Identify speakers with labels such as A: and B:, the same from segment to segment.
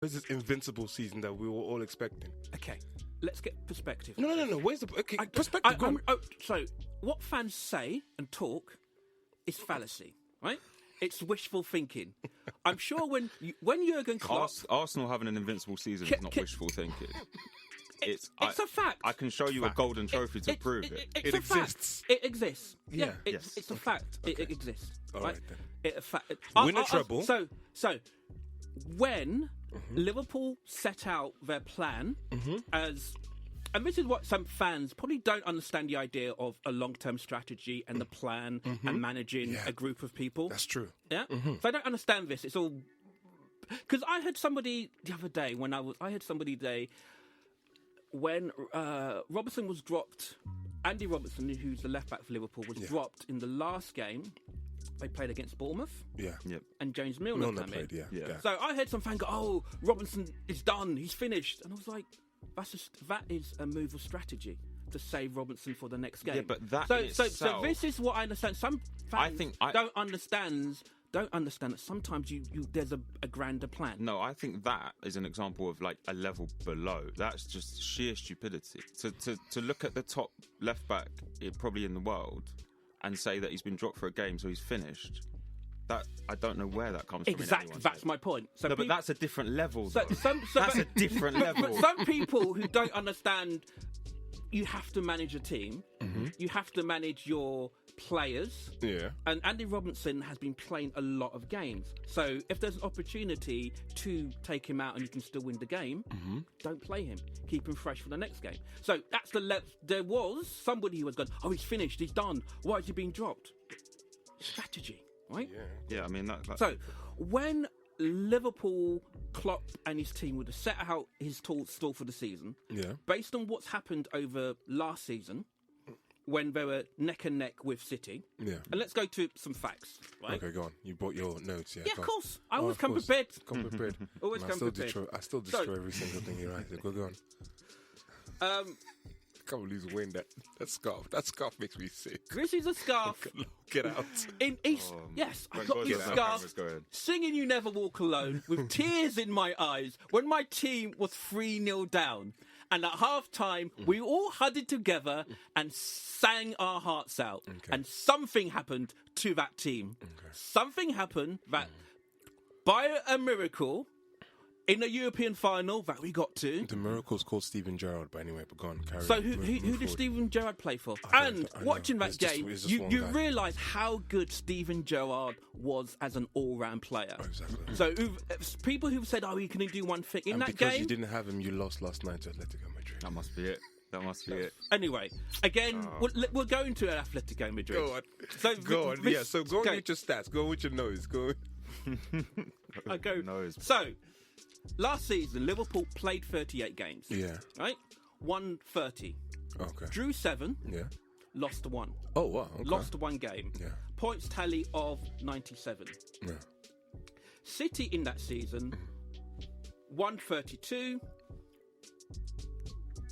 A: This is invincible season that we were all expecting.
B: Okay, let's get perspective.
A: No. Where's the perspective?
B: So, what fans say and talk is fallacy, right? It's wishful thinking. I'm sure when Jurgen Klopp...
C: Arsenal having an invincible season is not wishful thinking.
B: It's a fact.
C: I can show you a golden trophy to prove it.
A: It exists.
B: It exists.
A: Yeah.
B: It's a fact.
A: Okay.
B: It exists.
A: All right then.
B: Win
A: a treble.
B: So when Liverpool set out their plan as... And this is what some fans probably don't understand the idea of a long-term strategy and the plan and managing a group of people.
A: That's true.
B: Yeah? So I don't understand this. It's all... Because I heard somebody the other day when Robertson was dropped. Andy Robertson, who's the left-back for Liverpool, was dropped in the last game. They played against Bournemouth.
A: Yeah.
C: Yep.
B: And James Milner came
A: played,
B: in.
A: Yeah.
B: So I heard some fan go, "Oh, Robinson is done. He's finished." And I was like, that is a move of strategy to save Robinson for the next game.
C: Yeah, but that
B: so this is what I understand. Some fans don't understand that sometimes you there's a grander plan.
C: No, I think that is an example of like a level below. That's just sheer stupidity. To look at the top left back probably in the world and say that he's been dropped for a game so he's finished. That I don't know where that comes from.
B: Exactly, that's my point. So
C: but that's a different level. That's
B: a
C: different level.
B: But some people who don't understand, you have to manage a team. You have to manage your players.
A: Yeah.
B: And Andy Robertson has been playing a lot of games. So if there's an opportunity to take him out and you can still win the game, don't play him. Keep him fresh for the next game. So that's there was somebody who was going, "Oh, he's finished. He's done. Why is he being dropped?" Strategy. Right?
C: Yeah, I mean that.
B: So, when Liverpool, Klopp and his team would have set out his stall for the season, based on what's happened over last season, when they were neck and neck with City, and let's go to some facts. Right?
A: Okay, go on. You brought your notes,
B: Yeah, of course. I always come prepared. Always come prepared.
A: I still destroy every single thing he writes. Go on. I can't believe he's wearing that scarf. That scarf makes me sick.
B: This is a scarf.
A: Get out.
B: Yes, I got this scarf singing You Never Walk Alone with tears in my eyes when my team was 3-0 down. And at half-time, we all huddled together and sang our hearts out. Okay. And something happened to that team. Okay. Something happened that, by a miracle... In the European final that we got to... The
A: miracle's called Steven Gerrard, but anyway, but go on, carry on.
B: So who did Steven Gerrard play for? Watching that game, you realise how good Steven Gerrard was as an all-round player.
A: Oh, exactly.
B: So people who've said, he can do one thing in that game...
A: because you didn't have him, you lost last night to Atletico Madrid.
C: That must be it.
B: Anyway, again, we'll go into Atletico Madrid.
A: Go on. So go on with your stats. Go with your nose. Go.
B: I go.
C: Nose.
B: So... Last season, Liverpool played 38 games.
A: Yeah.
B: Right? Won 30.
A: Okay.
B: Drew 7.
A: Yeah.
B: Lost 1.
A: Oh, wow. Okay.
B: Lost 1 game.
A: Yeah.
B: Points tally of 97.
A: Yeah.
B: City in that season won 32.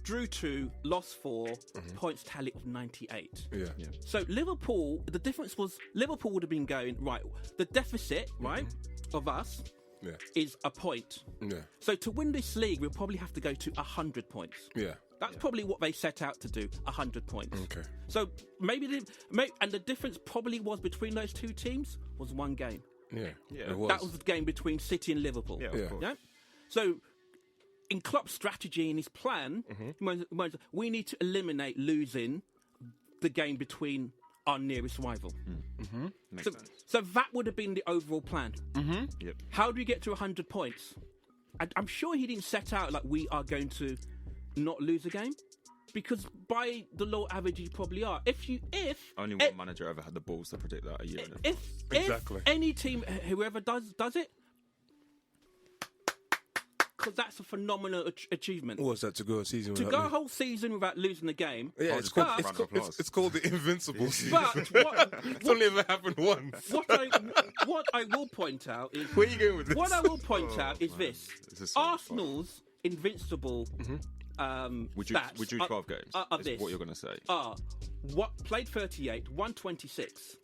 B: Drew 2, lost 4, points tally of 98.
A: Yeah.
B: So Liverpool, the difference was Liverpool would have been going, right, the deficit, right, of us... is a point.
A: Yeah.
B: So to win this league, we'll probably have to go to 100 points.
A: Yeah.
B: That's probably what they set out to do, 100 points.
A: Okay.
B: So and the difference probably was between those two teams was 1 game.
A: Yeah.
B: That was the game between City and Liverpool.
C: Yeah.
B: So in Klopp's strategy and his plan, we need to eliminate losing the game between our nearest rival.
C: Makes sense.
B: So that would have been the overall plan.
C: Yep.
B: How do we get to 100 points? I'm sure he didn't set out like we are going to not lose a game, because by the law average you probably are. If
C: only one manager ever had the balls to predict that a year in advance.
B: If any team, whoever does it, because that's a phenomenal achievement.
A: What's that, to go a season
B: to go a whole season without losing a game?
A: Yeah, it's called the invincible season.
B: But
A: it's only ever happened once.
B: What I will point out is
A: where are you going with this?
B: What I will point out is this: Arsenal's invincible stats.
C: Would you 12 games?
B: Of this,
C: what you're going to say?
B: What played 38, won 26,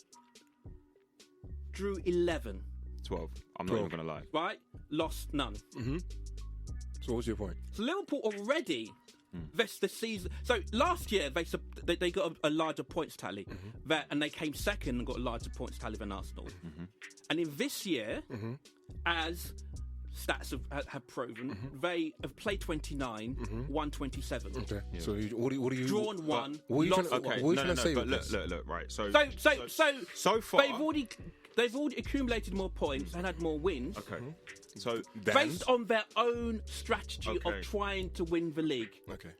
B: drew 11.
C: 12. I'm not even going to lie.
B: Right? Lost none.
A: So what's your point?
B: So Liverpool already this the season. So last year they got a larger points tally, and they came second and got a larger points tally than Arsenal. And in this year, as stats have proven, they have played 29, won 27.
A: Okay. Yeah. So what do you
B: drawn one,
A: lost
B: one?
A: What are you trying to say?
C: But look, right. So far
B: they've already accumulated more points and had more wins.
C: Okay. So
B: based on their own strategy of trying to win the league.
A: Okay.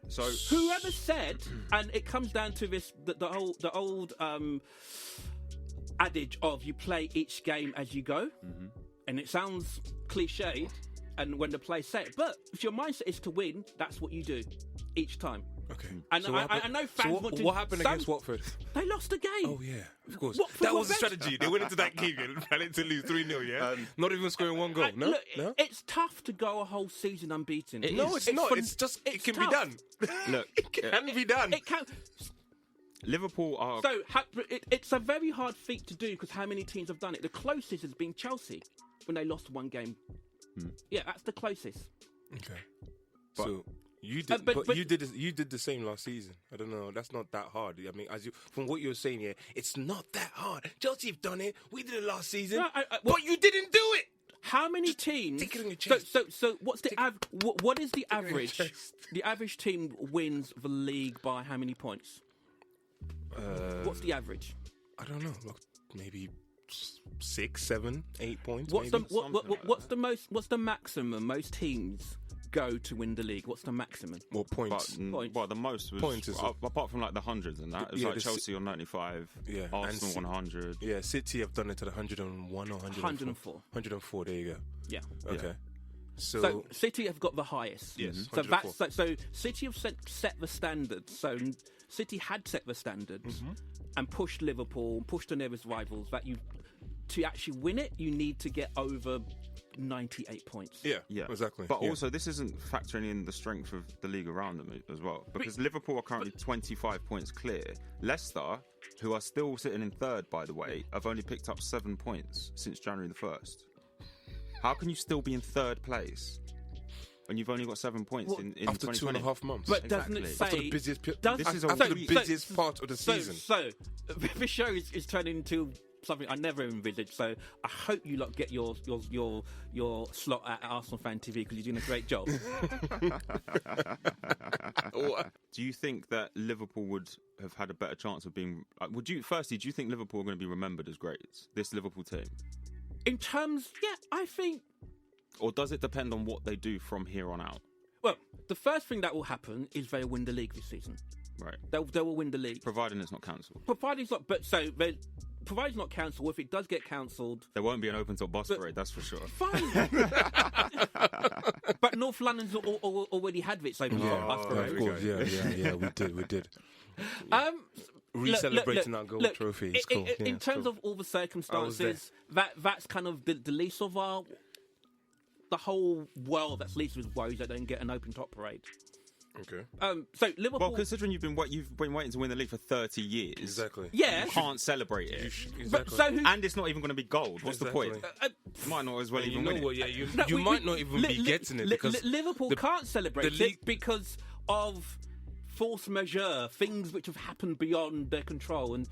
C: So
B: whoever said, and it comes down to this, the old adage of you play each game as you go, and it sounds cliche, and when the players say it, but if your mindset is to win, that's what you do each time.
A: Okay.
B: And so I know fans want to...
A: What happened against Watford?
B: They lost the game.
A: Oh, yeah, of course.
B: Watford
A: that was the strategy. They went into that game planning to lose 3-0, yeah? Not even scoring one goal, no?
B: Look, it's tough to go a whole season unbeaten.
A: It's not. It's just, it can be done.
C: Look,
A: it can be done.
B: It can...
C: Liverpool are...
B: So, it's a very hard feat to do because how many teams have done it? The closest has been Chelsea when they lost one game. Yeah, that's the closest.
A: Okay. So... You did you did the same last season. I don't know. That's not that hard. I mean, from what you're saying here, it's not that hard. Chelsea have done it. We did it last season, but you didn't do it.
B: How many teams?
A: Take it in your chest.
B: So what's the what is the average? The average team wins the league by how many points? What's the average?
A: I don't know. Look, maybe 6, 7, 8 points.
B: What's the most? What's the maximum most teams go to win the league? What's the maximum?
A: More points.
C: Well, the most was
A: points
C: apart from like the hundreds and that. It was like Chelsea on 95, Arsenal 100.
A: Yeah, City have done it to the 101 or 104. 104. There you go.
B: Yeah.
A: Okay.
B: Yeah. So City have got the highest.
A: Yes.
B: So City have set the standards. So City had set the standards and pushed Liverpool, pushed the nearest rivals. That to actually win it, you need to get over 98 points.
A: Yeah, exactly.
C: But also, this isn't factoring in the strength of the league around them as well. Because Liverpool are currently 25 points clear. Leicester, who are still sitting in third, by the way, have only picked up 7 points since January the 1st. How can you still be in third place when you've only got 7 points in
A: after 2.5 months?
B: But doesn't it say...
A: After the busiest, part of the season.
B: So this show is turning into... something I never envisaged, so I hope you lot get your slot at Arsenal Fan TV because you're doing a great job.
C: Do you think that Liverpool would have had a better chance of being? Do you think Liverpool are going to be remembered as greats? This Liverpool team,
B: in terms, I think.
C: Or does it depend on what they do from here on out?
B: Well, the first thing that will happen is they'll win the league this season.
C: Right.
B: They will win the league,
C: providing it's not cancelled.
B: Provided it's not cancelled. If it does get cancelled,
C: there won't be an open top bus parade. That's for sure.
B: Fine. But North London's already had its open top bus parade.
A: Of course, yeah. We did. Re-celebrating our gold trophy. It's cool.
B: In terms of all the circumstances, that's kind of the least of the whole world that's least with woes that don't get an open top parade.
A: Okay.
B: So Liverpool.
C: Well, considering you've been waiting to win the league for 30 years,
A: exactly.
B: Yeah,
C: you can't celebrate it.
A: Exactly.
C: And it's not even going to be gold. What's the point? Might not as well even win it.
A: You might not even be getting it because
B: Liverpool can't celebrate it because of force majeure, things which have happened beyond their control. And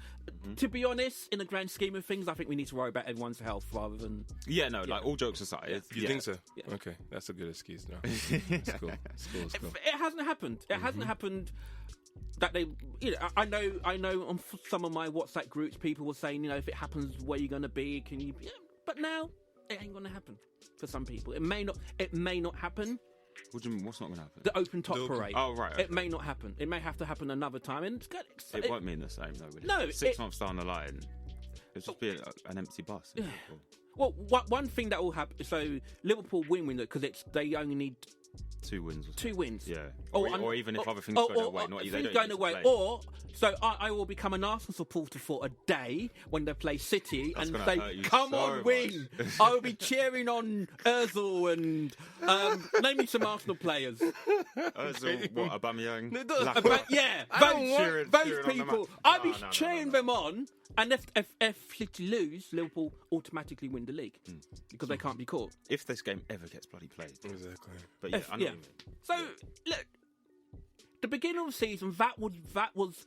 B: to be honest, in the grand scheme of things, I think we need to worry about everyone's health rather than...
C: Like all jokes aside.
A: You think so? Yeah. Okay, that's a good excuse now. It's cool.
B: It hasn't happened. It hasn't happened that they... I know on some of my WhatsApp groups, people were saying, if it happens, where you're going to be, can you... But now, it ain't going to happen for some people. It may not happen.
C: What do you mean? What's not going to happen?
B: The open top parade.
C: Oh, right. Okay.
B: It may not happen. It may have to happen another time. And
C: it won't mean the same, though, will it?
B: No.
C: 6 months down the line, it'll just be an empty bus.
B: Yeah. Well, one thing that will happen... So, Liverpool win it because they only need
C: 2 wins.
B: 2 wins.
C: Yeah. Or even if other things go their way. Not
B: things going away. Or, so I will become an Arsenal supporter for a day when they play City and say, come on, win. I will be cheering on Ozil and name me some Arsenal players.
C: Ozil, what, Aubameyang?
B: Those people. I'll be cheering them on. And if City lose, Liverpool automatically win the league because they can't be caught.
C: If this game ever gets bloody played.
A: Exactly.
C: But yeah, I know what you mean.
B: So, look, the beginning of the season, that was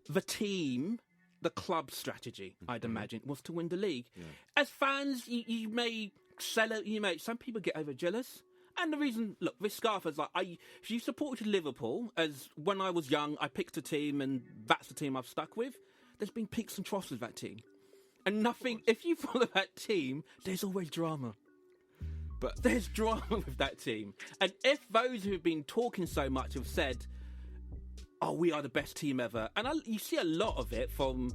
B: the team, the club strategy, I'd imagine, was to win the league. Yeah. As fans, you may sell it, some people get over jealous. And the reason, look, this scarf is like, if you supported Liverpool, as when I was young, I picked a team and that's the team I've stuck with. There's been peaks and troughs with that team. And nothing, if you follow that team, there's always drama. But there's drama with that team. And if those who've been talking so much have said, oh, we are the best team ever. And you see a lot of it from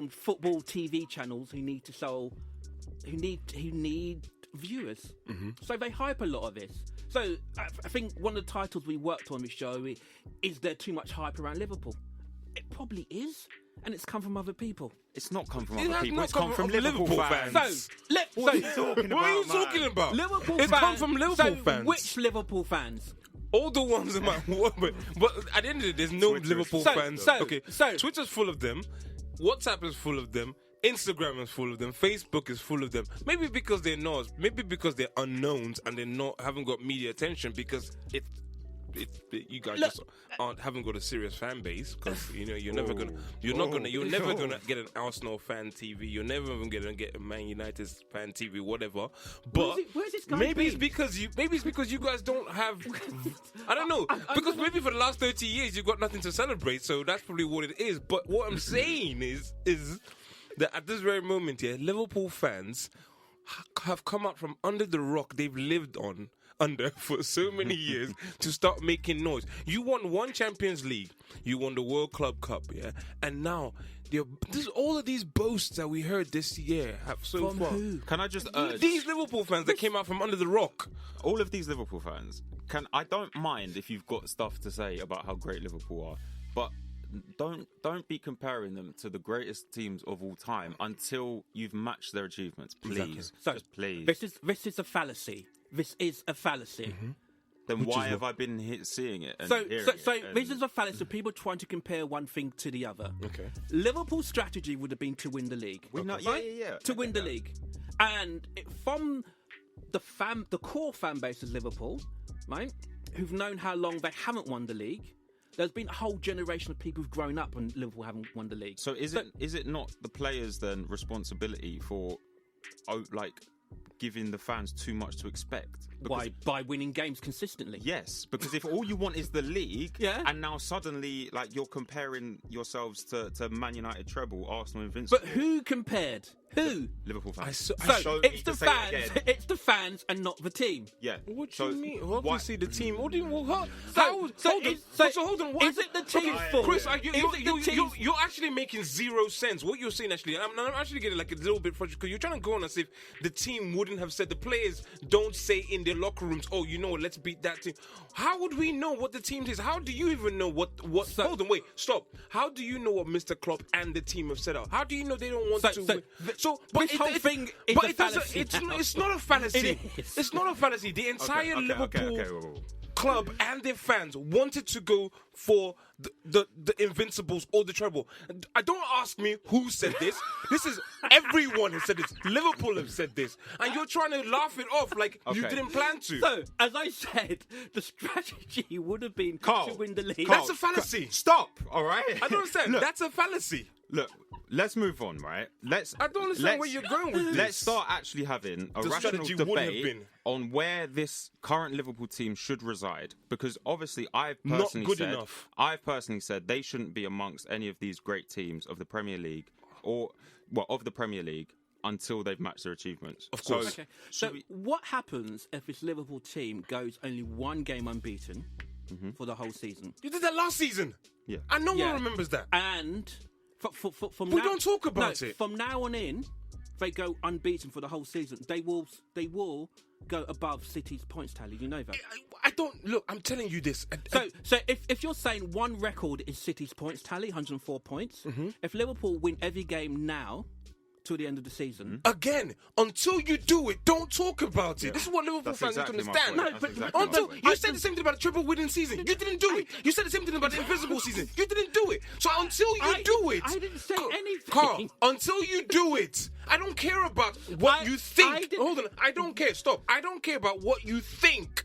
B: football TV channels who need to sell, who need viewers. Mm-hmm. So they hype a lot of this. So I think one of the titles we worked on this show is there too much hype around Liverpool? It probably is, and it's come from other people.
C: It's not come from other people. It's come from Liverpool fans.
A: What are you talking about?
B: Liverpool
A: fans. It's come from Liverpool fans.
B: Which Liverpool fans?
A: All the ones in my but at the end of the day, there's no Liverpool fans. So Twitter's full of them. WhatsApp is full of them. Instagram is full of them. Facebook is full of them. Maybe because they're Noize. Maybe because they're unknowns and haven't got media attention because you guys just haven't got a serious fan base because you're never gonna get an Arsenal fan TV. You're never even gonna get a Man United fan TV, whatever. But
B: where's this guy
A: maybe it's because you guys don't have. I don't know because maybe for the last 30 years you've got nothing to celebrate, so that's probably what it is. But what I'm saying is that at this very moment here, Liverpool fans have come out from under the rock they've lived under for so many years to start making noise. You won 1 Champions League, you won the World Club Cup, yeah, and now all of these boasts that we heard this year have so far.
B: Who?
C: Can I just urge
A: these Liverpool fans that came out from under the rock?
C: All of these Liverpool fans, I don't mind if you've got stuff to say about how great Liverpool are, but don't be comparing them to the greatest teams of all time until you've matched their achievements. Please,
B: exactly. So
C: just please.
B: This is a fallacy. This is a fallacy.
C: Mm-hmm. Then why have I been seeing it? And
B: This is a fallacy. People trying to compare one thing to the other.
A: Okay.
B: Liverpool's strategy would have been to win the league. To win the league, and from the core fan base of Liverpool, right, who've known how long they haven't won the league. There's been a whole generation of people who've grown up when Liverpool haven't won the league.
C: So is it not the players then responsibility for giving the fans too much to expect?
B: Why? By winning games consistently.
C: Yes, because if all you want is the league,
B: yeah,
C: and now suddenly you're comparing yourselves to Man United treble, Arsenal invincible.
B: But who compared? Who?
C: Liverpool fans.
B: It's the fans. It's the fans and not the team.
C: Yeah.
A: What do you mean? What do you see the team? What do you? Hold on. What?
B: Is it the team's fault?
A: Chris, you're actually making zero sense. What you're saying actually, I'm actually getting a little bit frustrated because you're trying to go on as if the team wouldn't have said. The players don't say in their locker rooms, "Oh, let's beat that team." How would we know what the team is? How do you even know what? Hold on, wait, stop. How do you know what Mr. Klopp and the team have set out? How do you know they don't want to? But
B: this whole thing is a fallacy.
A: It's not a fallacy. It's not a fallacy. The entire Liverpool club and their fans wanted to go for the Invincibles or the treble. Don't ask me who said this. This is everyone has said this. Liverpool have said this, and you're trying to laugh it off like you didn't plan to.
B: So, as I said, the strategy would have been to win the league.
A: That's a fallacy.
C: Stop. All right.
A: I don't understand.
C: Look,
A: that's a fallacy.
C: Look, let's move on, right?
A: I don't understand where you're going with this.
C: Let's start actually having a rational debate on where this current Liverpool team should reside. Because obviously, I've personally said they shouldn't be amongst any of these great teams of the Premier League until they've matched their achievements.
A: Of course.
B: So what happens if this Liverpool team goes only 1 game unbeaten for the whole season?
A: You did that last season.
C: Yeah.
A: And no one remembers that.
B: And
A: don't talk about it.
B: From now on in, they go unbeaten for the whole season. They will go above City's points tally. Do you know that?
A: I don't look. I'm telling you this.
B: So if you're saying one record is City's points tally, 104 points. Mm-hmm. If Liverpool win every game now till the end of the season,
A: again, until you do it, don't talk about it. This is what Liverpool fans need to understand.
B: No, but
A: until you said the same thing about the triple winning season, you didn't do it. You said the same thing about the invisible season, you didn't do it. So until you do it,
B: I didn't say anything.
A: Carl, until you do it, I don't care about what you think. Hold on, I don't care. Stop. I don't care about what you think.